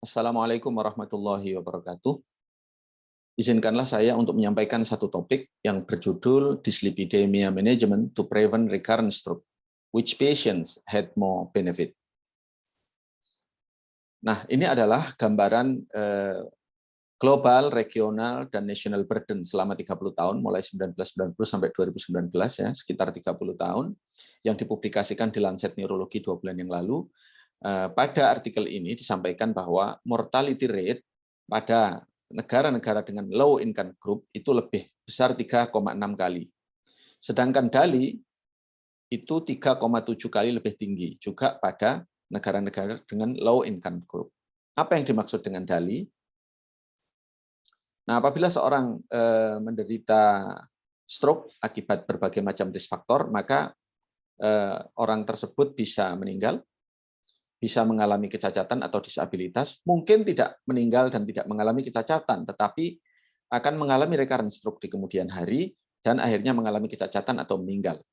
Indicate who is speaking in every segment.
Speaker 1: Assalamualaikum warahmatullahi wabarakatuh. Izinkanlah saya untuk menyampaikan satu topik yang berjudul Dyslipidemia Management to Prevent Recurrent Stroke. Which patients had more benefit? Nah, ini adalah gambaran global, regional, dan national burden selama 30 tahun, mulai 1990 sampai 2019, ya, sekitar 30 tahun, yang dipublikasikan di Lancet Neurology 2 bulan yang lalu. Pada artikel ini disampaikan bahwa mortality rate pada negara-negara dengan low income group itu lebih besar 3,6 kali. Sedangkan DALI itu 3,7 kali lebih tinggi juga pada negara-negara dengan low income group. Apa yang dimaksud dengan DALI? Nah, apabila seorang menderita stroke akibat berbagai macam risk factor, maka orang tersebut bisa meninggal, bisa mengalami kecacatan atau disabilitas, mungkin tidak meninggal dan tidak mengalami kecacatan, tetapi akan mengalami recurrent stroke di kemudian hari, dan akhirnya mengalami kecacatan atau meninggal.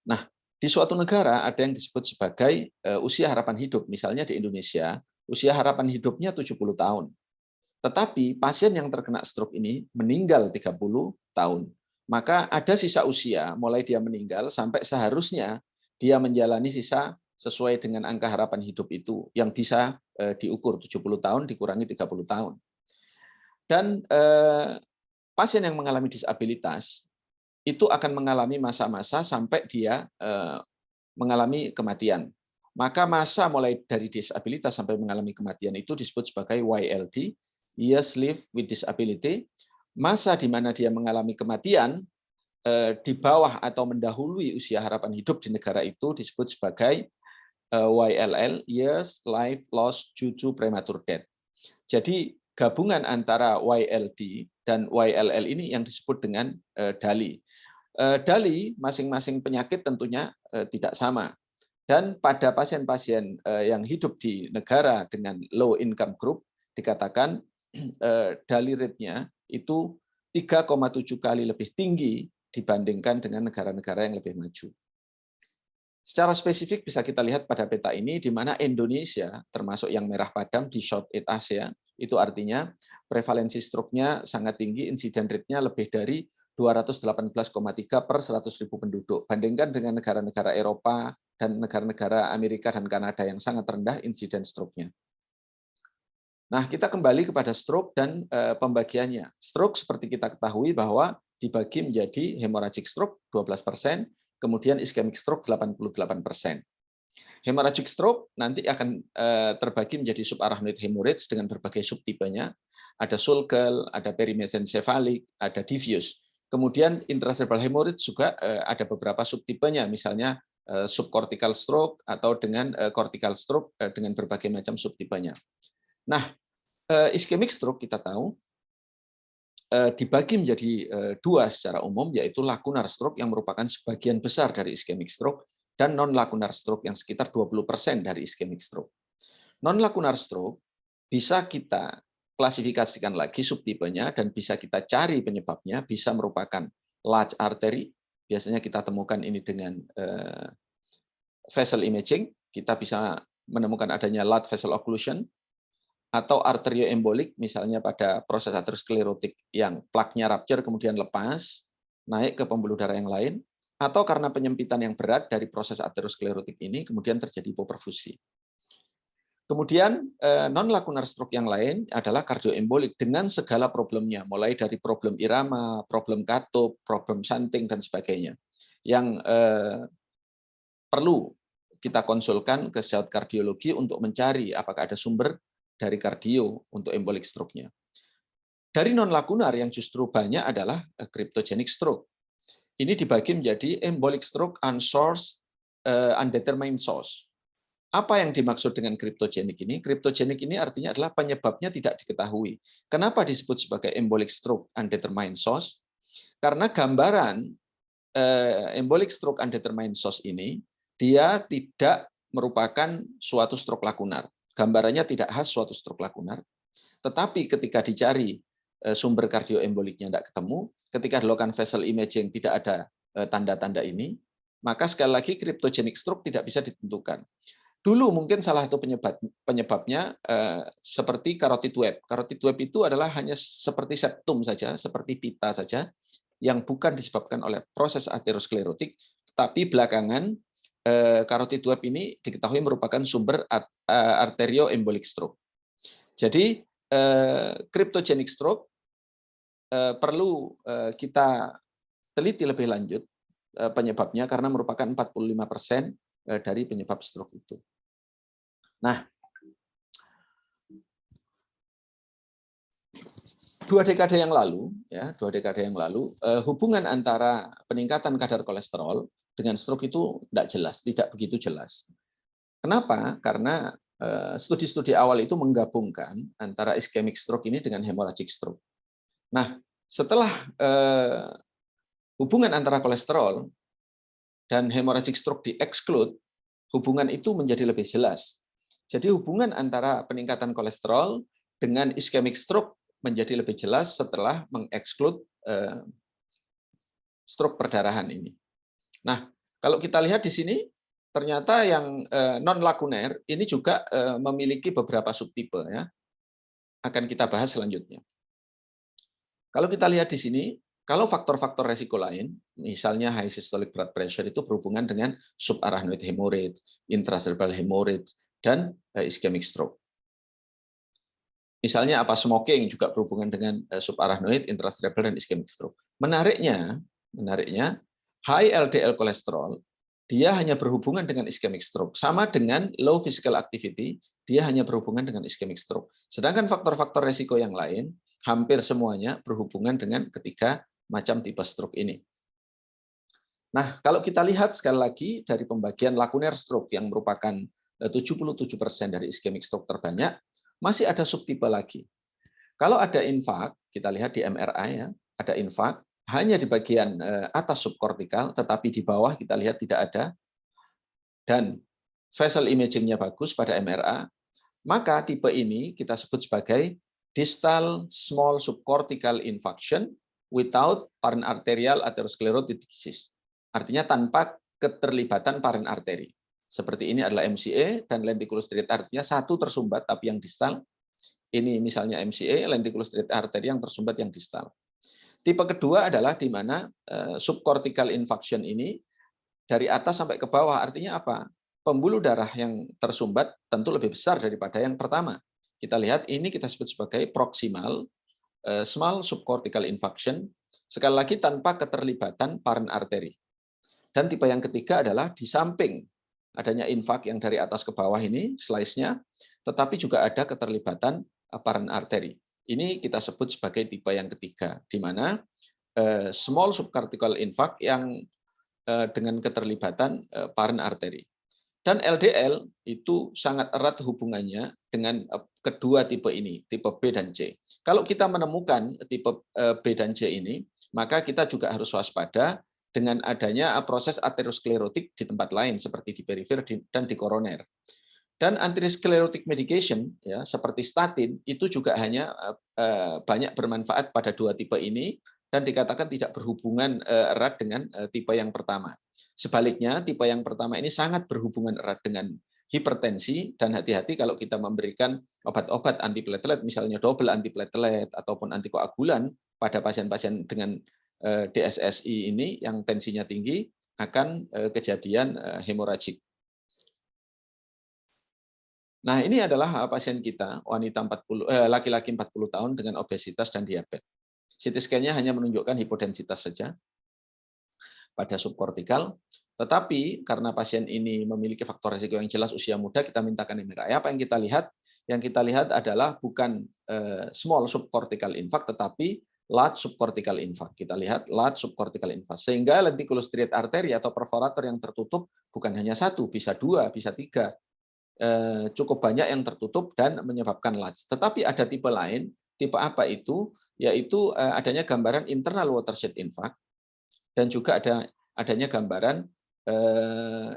Speaker 1: Nah, di suatu negara ada yang disebut sebagai usia harapan hidup, misalnya di Indonesia, usia harapan hidupnya 70 tahun. Tetapi pasien yang terkena stroke ini meninggal 30 tahun. Maka ada sisa usia, mulai dia meninggal sampai seharusnya dia menjalani sisa sesuai dengan angka harapan hidup itu, yang bisa diukur 70 tahun dikurangi 30 tahun. Dan pasien yang mengalami disabilitas itu akan mengalami masa-masa sampai dia mengalami kematian. Maka masa mulai dari disabilitas sampai mengalami kematian itu disebut sebagai YLD, Years Lived with Disability. Masa di mana dia mengalami kematian di bawah atau mendahului usia harapan hidup di negara itu disebut sebagai YLL, Years Life Lost Due to Premature Death. Jadi gabungan antara YLD dan YLL ini yang disebut dengan DALI. DALI masing-masing penyakit tentunya tidak sama. Dan pada pasien-pasien yang hidup di negara dengan low income group dikatakan DALI rate-nya itu 3,7 kali lebih tinggi dibandingkan dengan negara-negara yang lebih maju. Secara spesifik bisa kita lihat pada peta ini di mana Indonesia termasuk yang merah padam di South East Asia, itu artinya prevalensi stroke-nya sangat tinggi, insiden rate-nya lebih dari 218,3 per 100.000 penduduk. Bandingkan dengan negara-negara Eropa dan negara-negara Amerika dan Kanada yang sangat rendah insiden stroke-nya. Nah, kita kembali kepada stroke dan pembagiannya. Stroke seperti kita ketahui bahwa dibagi menjadi hemorrhagic stroke 12%, kemudian ischemic stroke 88%. Hemorrhagic stroke nanti akan terbagi menjadi subarachnoid hemorrhage dengan berbagai subtipenya. Ada sulcal, ada perimesencephalic, ada diffuse. Kemudian intracerebral hemorrhage juga ada beberapa subtipenya, misalnya subcortical stroke atau dengan cortical stroke dengan berbagai macam subtipenya. Nah, ischemic stroke kita tahu dibagi menjadi dua secara umum, yaitu lacunar stroke yang merupakan sebagian besar dari ischemic stroke dan non-lacunar stroke yang sekitar 20% dari ischemic stroke. Non-lacunar stroke bisa kita klasifikasikan lagi subtipenya dan bisa kita cari penyebabnya, bisa merupakan large artery, biasanya kita temukan ini dengan vessel imaging, kita bisa menemukan adanya large vessel occlusion, atau arterioembolik, misalnya pada proses aterosklerotik yang plaknya rupture kemudian lepas, naik ke pembuluh darah yang lain, atau karena penyempitan yang berat dari proses aterosklerotik ini, kemudian terjadi hipoperfusi. Kemudian non-lacunar stroke yang lain adalah kardioembolik dengan segala problemnya, mulai dari problem irama, problem katup, problem shunting, dan sebagainya, yang perlu kita konsulkan ke sejawat kardiologi untuk mencari apakah ada sumber dari kardio untuk embolic stroke-nya. Dari non-lakunar yang justru banyak adalah cryptogenic stroke. Ini dibagi menjadi embolic stroke unsourced, undetermined source. Apa yang dimaksud dengan cryptogenic ini? Cryptogenic ini artinya adalah penyebabnya tidak diketahui. Kenapa disebut sebagai embolic stroke undetermined source? Karena gambaran embolic stroke undetermined source ini, dia tidak merupakan suatu stroke lakunar. Gambarannya tidak khas suatu stroke lakunar, tetapi ketika dicari sumber kardioemboliknya tidak ketemu, ketika dilakukan vessel imaging tidak ada tanda-tanda ini, maka sekali lagi cryptogenic stroke tidak bisa ditentukan. Dulu mungkin salah satu penyebabnya seperti carotid web. Carotid web itu adalah hanya seperti septum saja, seperti pita saja, yang bukan disebabkan oleh proses aterosklerotik, tapi belakangan carotid web ini diketahui merupakan sumber arterioembolic stroke. Jadi cryptogenic stroke perlu kita teliti lebih lanjut penyebabnya, karena merupakan 45% dari penyebab stroke itu. Nah, 2 dekade yang lalu, hubungan antara peningkatan kadar kolesterol dengan stroke itu tidak begitu jelas. Kenapa? Karena studi-studi awal itu menggabungkan antara ischemic stroke ini dengan hemorrhagic stroke. Nah, setelah hubungan antara kolesterol dan hemorrhagic stroke di-exclude, hubungan itu menjadi lebih jelas. Jadi hubungan antara peningkatan kolesterol dengan ischemic stroke menjadi lebih jelas setelah mengeksklusif stroke perdarahan ini. Nah, kalau kita lihat di sini, ternyata yang non lakuner ini juga memiliki beberapa subtipe, ya. Akan kita bahas selanjutnya. Kalau kita lihat di sini, kalau faktor-faktor resiko lain, misalnya high systolic blood pressure, itu berhubungan dengan subarachnoid hemorrhage, intracerebral hemorrhage, dan ischemic stroke. Misalnya apa, smoking juga berhubungan dengan subarachnoid, intracerebral, dan ischemic stroke. Menariknya, high LDL kolesterol dia hanya berhubungan dengan ischemic stroke. Sama dengan low physical activity, dia hanya berhubungan dengan ischemic stroke. Sedangkan faktor-faktor resiko yang lain hampir semuanya berhubungan dengan ketiga macam tipe stroke ini. Nah, kalau kita lihat sekali lagi dari pembagian lakuner stroke yang merupakan 77% dari ischemic stroke terbanyak, masih ada subtipe lagi. Kalau ada infak, kita lihat di MRI, ya, ada infak hanya di bagian atas subkortikal, tetapi di bawah kita lihat tidak ada, dan vessel imaging-nya bagus pada MRA, maka tipe ini kita sebut sebagai distal small subcortical infarction without parent arterial atherosclerotic disease. Artinya tanpa keterlibatan parent arteri. Seperti ini adalah MCA dan lenticulus striate artinya satu tersumbat tapi yang distal. Ini misalnya MCA, lenticulus striate arteri yang tersumbat yang distal. Tipe kedua adalah di mana subcortical infarction ini dari atas sampai ke bawah, artinya apa? Pembuluh darah yang tersumbat tentu lebih besar daripada yang pertama. Kita lihat ini kita sebut sebagai proximal small subcortical infarction, sekali lagi tanpa keterlibatan parent arteri. Dan tipe yang ketiga adalah di samping adanya infak yang dari atas ke bawah ini, slice-nya, tetapi juga ada keterlibatan parent arteri. Ini kita sebut sebagai tipe yang ketiga, di mana small subcortical infarct yang dengan keterlibatan parent arteri. Dan LDL itu sangat erat hubungannya dengan kedua tipe ini, tipe B dan C. Kalau kita menemukan tipe B dan C ini, maka kita juga harus waspada dengan adanya proses aterosklerotik di tempat lain seperti di perifer dan di koroner. Dan antisklerotic medication ya seperti statin itu juga hanya banyak bermanfaat pada dua tipe ini dan dikatakan tidak berhubungan erat dengan tipe yang pertama. Sebaliknya, tipe yang pertama ini sangat berhubungan erat dengan hipertensi, dan hati-hati kalau kita memberikan obat-obat antiplatelet, misalnya double antiplatelet ataupun antikoagulan pada pasien-pasien dengan DSSI ini yang tensinya tinggi akan kejadian hemoragik. Nah, ini adalah pasien kita, wanita laki-laki 40 tahun dengan obesitas dan diabetes. CT scan-nya hanya menunjukkan hipodensitas saja pada subkortikal, tetapi karena pasien ini memiliki faktor risiko yang jelas usia muda, kita mintakan MRI. Apa yang kita lihat? Yang kita lihat adalah bukan small subcortical infarct, tetapi large subcortical infarct. Kita lihat large subcortical infarct. Sehingga lenticulus striate artery atau perforator yang tertutup bukan hanya satu, bisa dua, bisa tiga. Cukup banyak yang tertutup dan menyebabkan large. Tetapi ada tipe lain, tipe apa itu? Yaitu adanya gambaran internal watershed infarct dan juga adanya gambaran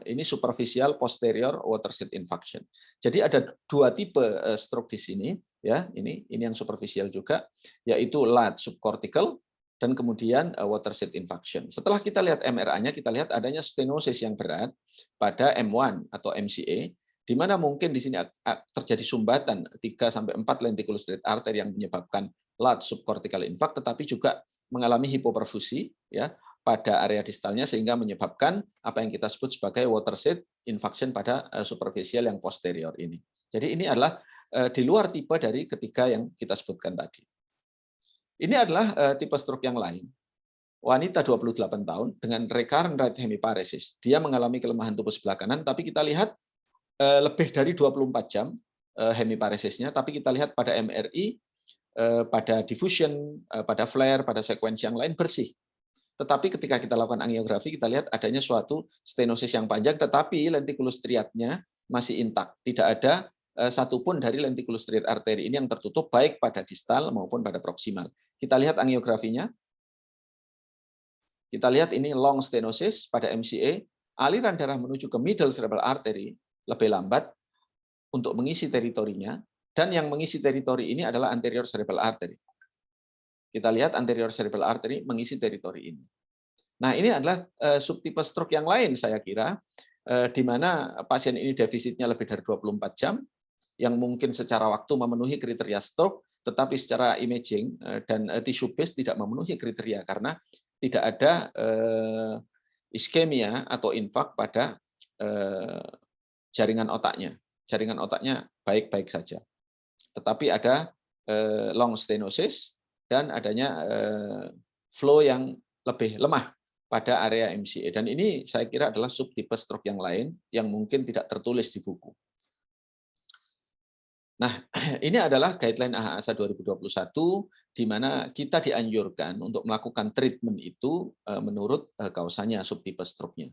Speaker 1: ini superficial posterior watershed infarction. Jadi ada dua tipe stroke di sini, ya. Ini yang superficial juga, yaitu large subcortical dan kemudian watershed infarction. Setelah kita lihat MRA-nya, kita lihat adanya stenosis yang berat pada M1 atau MCA di mana mungkin di sini terjadi sumbatan 3-4 lenticular striate artery yang menyebabkan large subcortical infarct, tetapi juga mengalami hipoperfusi ya pada area distalnya sehingga menyebabkan apa yang kita sebut sebagai watershed infarction pada superficial yang posterior ini. Jadi ini adalah di luar tipe dari ketiga yang kita sebutkan tadi. Ini adalah tipe stroke yang lain. Wanita 28 tahun dengan recurrent right hemiparesis. Dia mengalami kelemahan tubuh sebelah kanan, tapi kita lihat lebih dari 24 jam hemiparesisnya, tapi kita lihat pada MRI, pada diffusion, pada flare, pada sekuensi yang lain bersih. Tetapi ketika kita lakukan angiografi, kita lihat adanya suatu stenosis yang panjang, tetapi lenticulus striatnya masih intak. Tidak ada satupun dari lenticulus striate arteri ini yang tertutup, baik pada distal maupun pada proksimal. Kita lihat angiografinya. Kita lihat ini long stenosis pada MCA, aliran darah menuju ke middle cerebral artery lebih lambat untuk mengisi teritorinya, dan yang mengisi teritori ini adalah anterior cerebral artery. Kita lihat anterior cerebral artery mengisi teritori ini. Nah, ini adalah subtipe stroke yang lain saya kira, di mana pasien ini defisitnya lebih dari 24 jam, yang mungkin secara waktu memenuhi kriteria stroke, tetapi secara imaging dan tissue base tidak memenuhi kriteria karena tidak ada iskemia atau infak pada jaringan otaknya. Jaringan otaknya baik-baik saja. Tetapi ada long stenosis dan adanya flow yang lebih lemah pada area MCA. Dan ini saya kira adalah subtipe stroke yang lain yang mungkin tidak tertulis di buku. Nah, ini adalah guideline AHASA 2021 di mana kita dianjurkan untuk melakukan treatment itu menurut kausanya subtipe stroke-nya.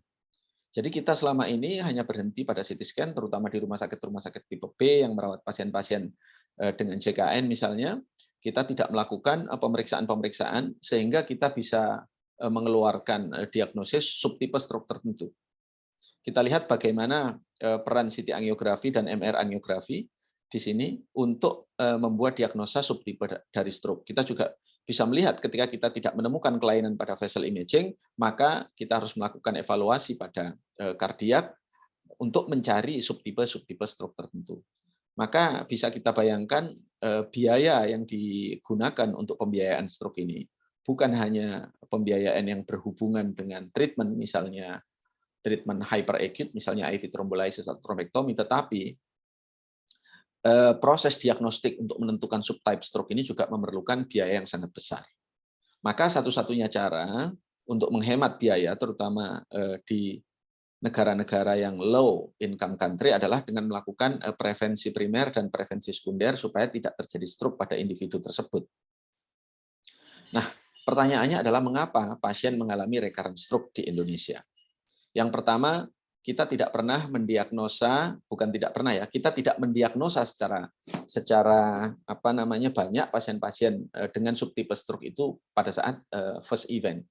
Speaker 1: Jadi kita selama ini hanya berhenti pada CT scan, terutama di rumah sakit tipe B yang merawat pasien-pasien dengan JKN misalnya, kita tidak melakukan pemeriksaan-pemeriksaan sehingga kita bisa mengeluarkan diagnosis subtipe stroke tertentu. Kita lihat bagaimana peran CT angiografi dan MR angiografi di sini untuk membuat diagnosa subtipe dari stroke. Kita juga bisa melihat ketika kita tidak menemukan kelainan pada vessel imaging, maka kita harus melakukan evaluasi pada kardiak untuk mencari subtipe stroke tertentu. Maka bisa kita bayangkan biaya yang digunakan untuk pembiayaan stroke ini bukan hanya pembiayaan yang berhubungan dengan treatment, misalnya treatment hyperacute, misalnya IV thrombolysis atau thrombectomy, tetapi proses diagnostik untuk menentukan subtype stroke ini juga memerlukan biaya yang sangat besar. Maka satu-satunya cara untuk menghemat biaya, terutama di negara-negara yang low income country, adalah dengan melakukan prevensi primer dan prevensi sekunder supaya tidak terjadi stroke pada individu tersebut. Nah, pertanyaannya adalah mengapa pasien mengalami recurrent stroke di Indonesia? Yang pertama, kita tidak pernah mendiagnosa, bukan tidak pernah ya, kita tidak mendiagnosa secara banyak pasien-pasien dengan subtipe stroke itu pada saat first event.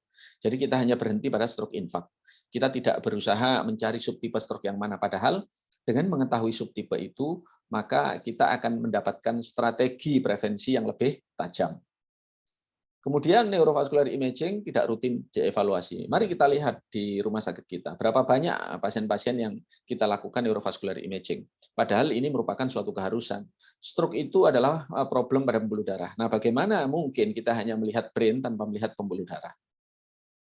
Speaker 1: Jadi kita hanya berhenti pada stroke infarct. Kita tidak berusaha mencari subtipe stroke yang mana, padahal dengan mengetahui subtipe itu, maka kita akan mendapatkan strategi prevensi yang lebih tajam. Kemudian neurovascular imaging tidak rutin dievaluasi. Mari kita lihat di rumah sakit kita, berapa banyak pasien-pasien yang kita lakukan neurovascular imaging. Padahal ini merupakan suatu keharusan. Stroke itu adalah problem pada pembuluh darah. Nah, bagaimana mungkin kita hanya melihat brain tanpa melihat pembuluh darah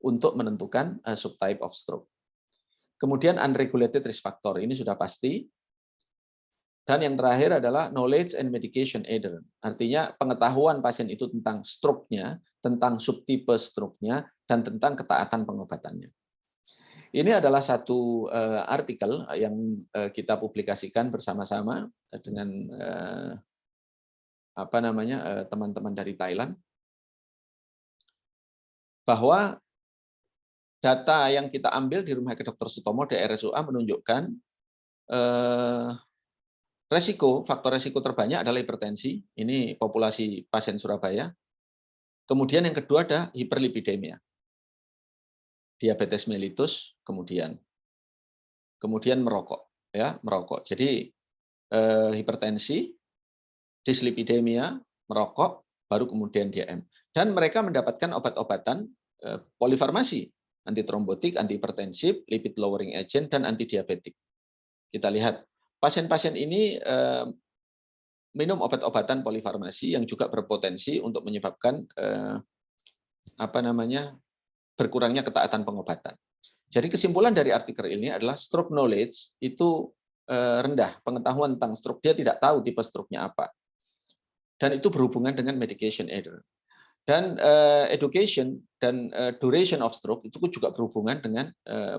Speaker 1: untuk menentukan subtype of stroke. Kemudian unregulated risk factor, ini sudah pasti. Dan yang terakhir adalah knowledge and medication adherence. Artinya pengetahuan pasien itu tentang stroke-nya, tentang subtipe stroke-nya, dan tentang ketaatan pengobatannya. Ini adalah satu artikel yang kita publikasikan bersama-sama dengan teman-teman dari Thailand, bahwa data yang kita ambil di Rumah Sakit Dr. Sutomo di RSUA menunjukkan faktor resiko terbanyak adalah hipertensi, ini populasi pasien Surabaya. Kemudian yang kedua ada hiperlipidemia, diabetes mellitus, kemudian merokok, ya merokok. Jadi hipertensi, dislipidemia, merokok, baru kemudian DM. Dan mereka mendapatkan obat-obatan polifarmasi, antitrombotik, antihipertensif, lipid lowering agent, dan antidiabetik. Kita lihat pasien-pasien ini minum obat-obatan polifarmasi yang juga berpotensi untuk menyebabkan berkurangnya ketaatan pengobatan. Jadi kesimpulan dari artikel ini adalah stroke knowledge itu rendah, pengetahuan tentang stroke, dia tidak tahu tipe stroke-nya apa. Dan itu berhubungan dengan medication error. Dan education dan duration of stroke itu juga berhubungan dengan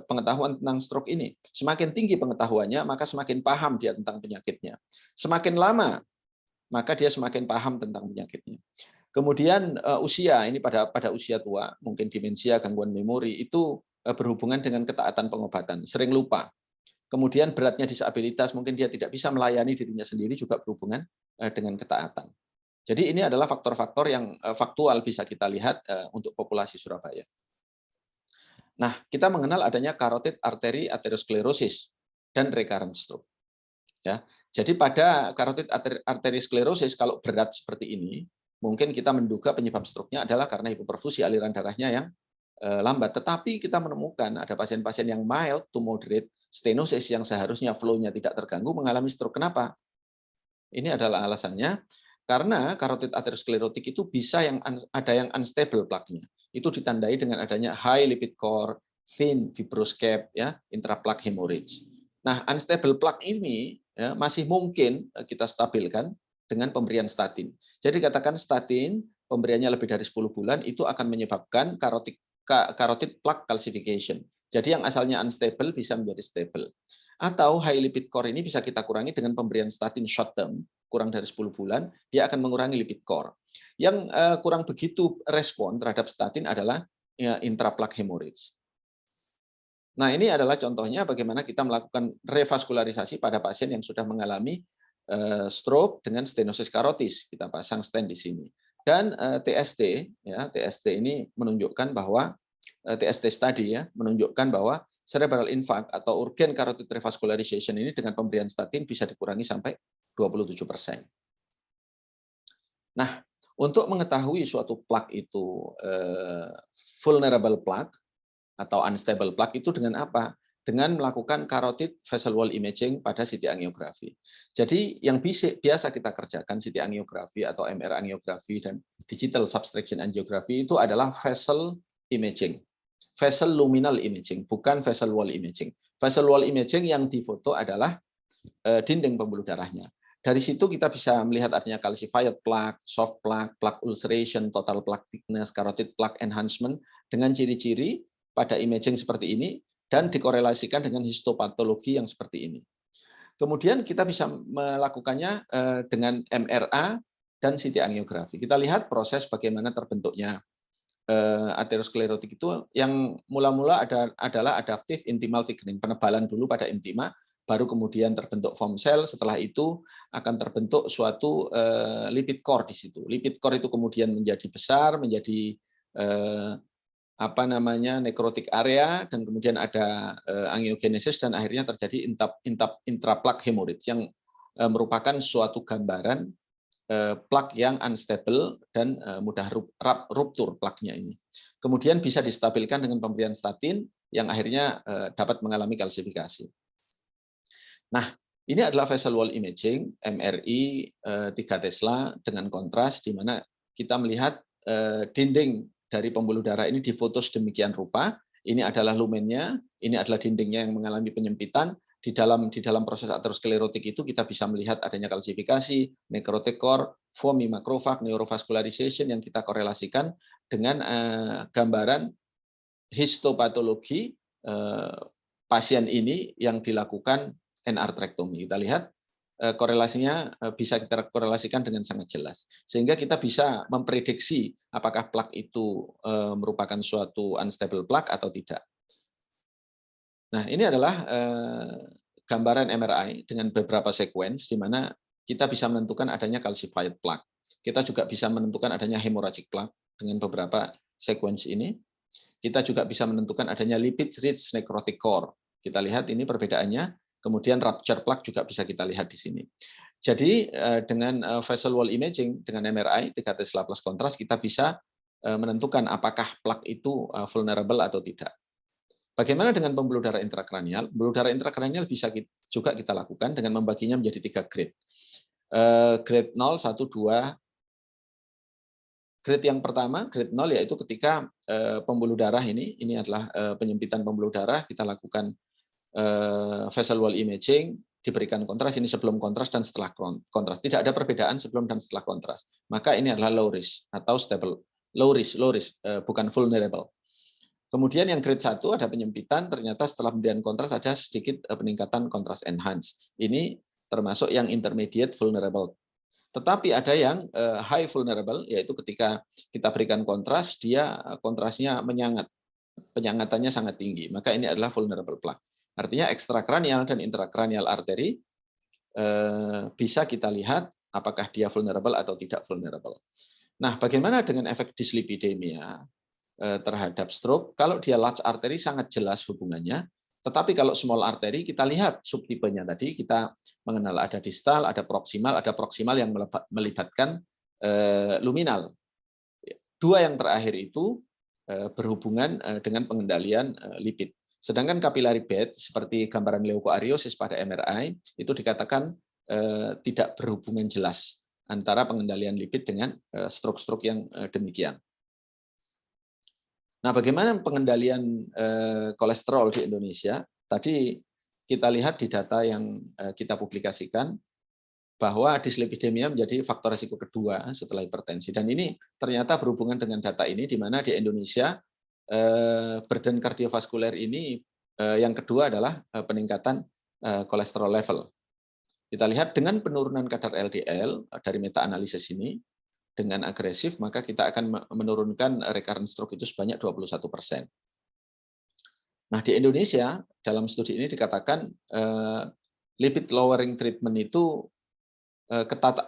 Speaker 1: pengetahuan tentang stroke ini. Semakin tinggi pengetahuannya, maka semakin paham dia tentang penyakitnya. Semakin lama, maka dia semakin paham tentang penyakitnya. Kemudian usia, ini pada usia tua, mungkin demensia, gangguan memori, itu berhubungan dengan ketaatan pengobatan, sering lupa. Kemudian beratnya disabilitas, mungkin dia tidak bisa melayani dirinya sendiri, juga berhubungan dengan ketaatan. Jadi ini adalah faktor-faktor yang faktual bisa kita lihat untuk populasi Surabaya. Nah, kita mengenal adanya carotid artery atherosclerosis dan recurrent stroke. Ya, jadi pada carotid artery sclerosis kalau berat seperti ini, mungkin kita menduga penyebab stroke-nya adalah karena hipoperfusi, aliran darahnya yang lambat. Tetapi kita menemukan ada pasien-pasien yang mild to moderate stenosis yang seharusnya flow-nya tidak terganggu mengalami stroke. Kenapa? Ini adalah alasannya. Karena carotid atherosclerotic itu bisa ada yang unstable plaque-nya. Itu ditandai dengan adanya high lipid core, thin fibrous cap, ya, intraplaque hemorrhage. Nah, unstable plaque ini ya, masih mungkin kita stabilkan dengan pemberian statin. Jadi katakan statin pemberiannya lebih dari 10 bulan itu akan menyebabkan carotid plaque calcification. Jadi yang asalnya unstable bisa menjadi stable. Atau high lipid core ini bisa kita kurangi dengan pemberian statin short term, kurang dari 10 bulan, dia akan mengurangi lipid core. Yang kurang begitu respon terhadap statin adalah ya, intraplaque hemorrhage. Nah, ini adalah contohnya bagaimana kita melakukan revaskularisasi pada pasien yang sudah mengalami stroke dengan stenosis karotis. Kita pasang stent di sini. Dan TST, ya, TST ini menunjukkan bahwa TST study ya menunjukkan bahwa cerebral infarct atau urgent carotid revascularization ini dengan pemberian statin bisa dikurangi sampai 27%. Nah, untuk mengetahui suatu plaque itu vulnerable plaque atau unstable plaque itu dengan apa? Dengan melakukan carotid vessel wall imaging pada CT angiografi. Jadi yang biasa kita kerjakan CT angiografi atau MR angiografi dan digital subtraction angiografi itu adalah vessel imaging. Vessel luminal imaging, bukan vessel wall imaging. Vessel wall imaging yang difoto adalah dinding pembuluh darahnya. Dari situ kita bisa melihat adanya calcified plaque, soft plaque, plaque ulceration, total plaque thickness, carotid plaque enhancement dengan ciri-ciri pada imaging seperti ini dan dikorelasikan dengan histopatologi yang seperti ini. Kemudian kita bisa melakukannya dengan MRA dan CT angiografi. Kita lihat proses bagaimana terbentuknya atherosclerotic itu yang mula-mula adalah adaptive intimal thickening, penebalan dulu pada intima, baru kemudian terbentuk foam cell, setelah itu akan terbentuk suatu lipid core di situ. Lipid core itu kemudian menjadi besar, menjadi necrotic area, dan kemudian ada angiogenesis dan akhirnya terjadi intraplaque hemorrhage yang merupakan suatu gambaran plak yang unstable dan mudah ruptur plaknya ini. Kemudian bisa distabilkan dengan pemberian statin yang akhirnya dapat mengalami kalsifikasi. Nah, ini adalah vessel wall imaging MRI 3 Tesla dengan kontras di mana kita melihat dinding dari pembuluh darah ini difoto sedemikian rupa. Ini adalah lumennya, ini adalah dindingnya yang mengalami penyempitan. Di dalam proses atherosclerotic itu kita bisa melihat adanya kalsifikasi, necrotic core, foamy macrophage, neurovascularization yang kita korelasikan dengan gambaran histopatologi pasien ini yang dilakukan enarthrectomy. Kita lihat korelasinya bisa kita korelasikan dengan sangat jelas. Sehingga kita bisa memprediksi apakah plak itu merupakan suatu unstable plaque atau tidak. Nah, ini adalah gambaran MRI dengan beberapa sequence di mana kita bisa menentukan adanya calcified plaque. Kita juga bisa menentukan adanya hemorrhagic plaque dengan beberapa sequence ini. Kita juga bisa menentukan adanya lipid rich necrotic core. Kita lihat ini perbedaannya. Kemudian rupture plaque juga bisa kita lihat di sini. Jadi dengan vessel wall imaging dengan MRI 3 Tesla plus kontras kita bisa menentukan apakah plaque itu vulnerable atau tidak. Bagaimana dengan pembuluh darah intrakranial? Pembuluh darah intrakranial bisa juga kita lakukan dengan membaginya menjadi 3 grade. Grade 0, 1, 2. Grade yang pertama, grade 0, yaitu ketika pembuluh darah ini adalah penyempitan pembuluh darah, kita lakukan vessel wall imaging, diberikan kontras, ini sebelum kontras dan setelah kontras. Tidak ada perbedaan sebelum dan setelah kontras. Maka ini adalah low risk atau stable. Low risk, bukan vulnerable. Kemudian yang grade 1 ada penyempitan, ternyata setelah pemberian kontras ada sedikit peningkatan kontras enhance. Ini termasuk yang intermediate vulnerable. Tetapi ada yang high vulnerable, yaitu ketika kita berikan kontras, dia kontrasnya menyangat, penyangatannya sangat tinggi. Maka ini adalah vulnerable plaque. Artinya ekstrakranial dan intrakranial arteri bisa kita lihat apakah dia vulnerable atau tidak vulnerable. Nah, bagaimana dengan efek dislipidemia terhadap stroke? Kalau dia large arteri sangat jelas hubungannya. Tetapi kalau small arteri, kita lihat subtipenya tadi, kita mengenal ada distal, ada proksimal yang melibatkan luminal. Dua yang terakhir itu berhubungan dengan pengendalian lipid. Sedangkan capillary bed, seperti gambaran leukoariosis pada MRI, itu dikatakan tidak berhubungan jelas antara pengendalian lipid dengan stroke-stroke yang demikian. Nah, bagaimana pengendalian kolesterol di Indonesia? Tadi kita lihat di data yang kita publikasikan bahwa dislipidemia menjadi faktor risiko kedua setelah hipertensi. Dan ini ternyata berhubungan dengan data ini, di mana di Indonesia burden kardiovaskuler ini yang kedua adalah peningkatan kolesterol level. Kita lihat dengan penurunan kadar LDL dari meta-analisis ini, dengan agresif, maka kita akan menurunkan recurrent stroke itu sebanyak 21%. Nah, di Indonesia, dalam studi ini dikatakan lipid lowering treatment itu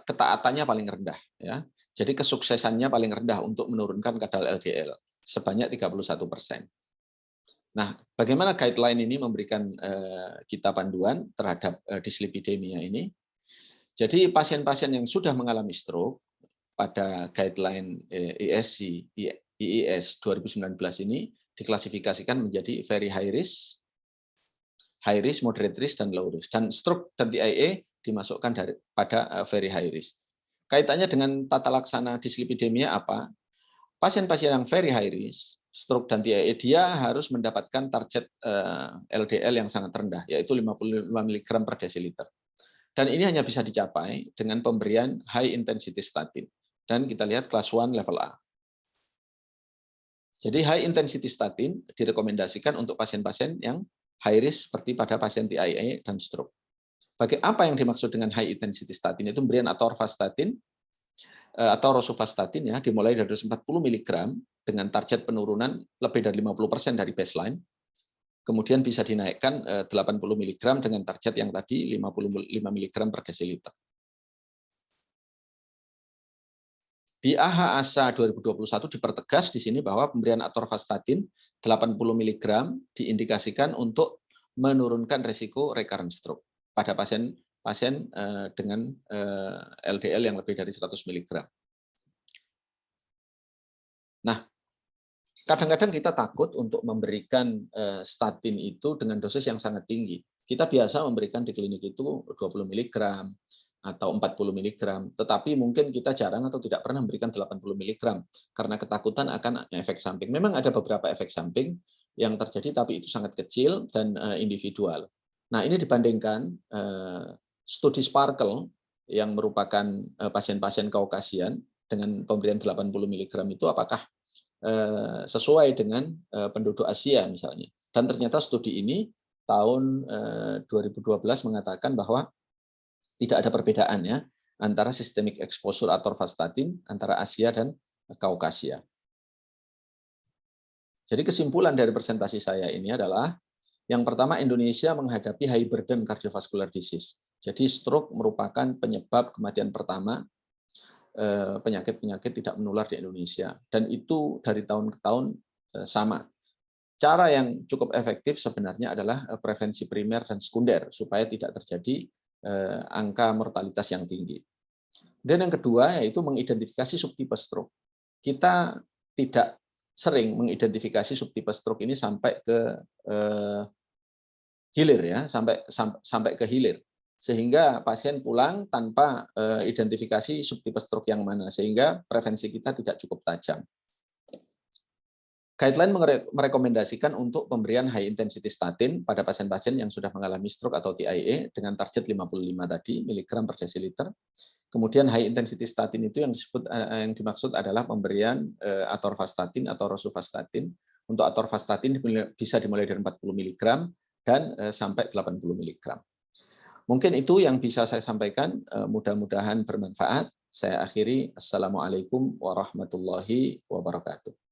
Speaker 1: ketaatannya paling rendah. Ya. Jadi kesuksesannya paling rendah untuk menurunkan kadar LDL, sebanyak 31%. Nah, bagaimana guideline ini memberikan kita panduan terhadap dislipidemia ini? Jadi pasien-pasien yang sudah mengalami stroke, pada guideline IIS 2019 ini diklasifikasikan menjadi very high risk, moderate risk, dan low risk. Dan stroke dan TIA dimasukkan pada very high risk. Kaitannya dengan tata laksana dislipidemia apa? Pasien-pasien yang very high risk, stroke dan TIA, dia harus mendapatkan target LDL yang sangat rendah, yaitu 55 mg per desiliter. Dan ini hanya bisa dicapai dengan pemberian high intensity statin. Dan kita lihat kelas 1 level A. Jadi high intensity statin direkomendasikan untuk pasien-pasien yang high risk seperti pada pasien TIA dan stroke. Apa yang dimaksud dengan high intensity statin? Itu pemberian atorvastatin atau rosuvastatin ya, dimulai dari 40 mg dengan target penurunan lebih dari 50% dari baseline. Kemudian bisa dinaikkan 80 mg dengan target yang tadi 55 mg per desiliter. Di AHA 2021 dipertegas di sini bahwa pemberian atorvastatin 80 mg diindikasikan untuk menurunkan risiko recurrent stroke pada pasien dengan LDL yang lebih dari 100 mg. Nah, kadang-kadang kita takut untuk memberikan statin itu dengan dosis yang sangat tinggi. Kita biasa memberikan di klinik itu 20 mg atau 40 mg, tetapi mungkin kita jarang atau tidak pernah memberikan 80 mg karena ketakutan akan efek samping. Memang ada beberapa efek samping yang terjadi, tapi itu sangat kecil dan individual. Nah, ini dibandingkan studi Sparkle yang merupakan pasien-pasien Kaukasian dengan pemberian 80 mg itu apakah sesuai dengan penduduk Asia misalnya. Dan ternyata studi ini tahun 2012 mengatakan bahwa tidak ada perbedaan ya antara systemic exposure atorvastatin antara Asia dan Kaukasia. Jadi kesimpulan dari presentasi saya ini adalah yang pertama, Indonesia menghadapi high burden cardiovascular disease. Jadi stroke merupakan penyebab kematian pertama penyakit-penyakit tidak menular di Indonesia. Dan itu dari tahun ke tahun sama. Cara yang cukup efektif sebenarnya adalah prevensi primer dan sekunder supaya tidak terjadi angka mortalitas yang tinggi. Dan yang kedua yaitu mengidentifikasi subtipe stroke. Kita tidak sering mengidentifikasi subtipe stroke ini sampai ke hilir ya, sampai ke hilir. Sehingga pasien pulang tanpa identifikasi subtipe stroke yang mana, sehingga prevensi kita tidak cukup tajam. Guideline merekomendasikan untuk pemberian high intensity statin pada pasien-pasien yang sudah mengalami stroke atau TIA dengan target 55 tadi miligram per desiliter. Kemudian high intensity statin itu yang dimaksud adalah pemberian atorvastatin atau rosuvastatin. Untuk atorvastatin bisa dimulai dari 40 mg dan sampai 80 mg. Mungkin itu yang bisa saya sampaikan, mudah-mudahan bermanfaat. Saya akhiri, Assalamualaikum warahmatullahi wabarakatuh.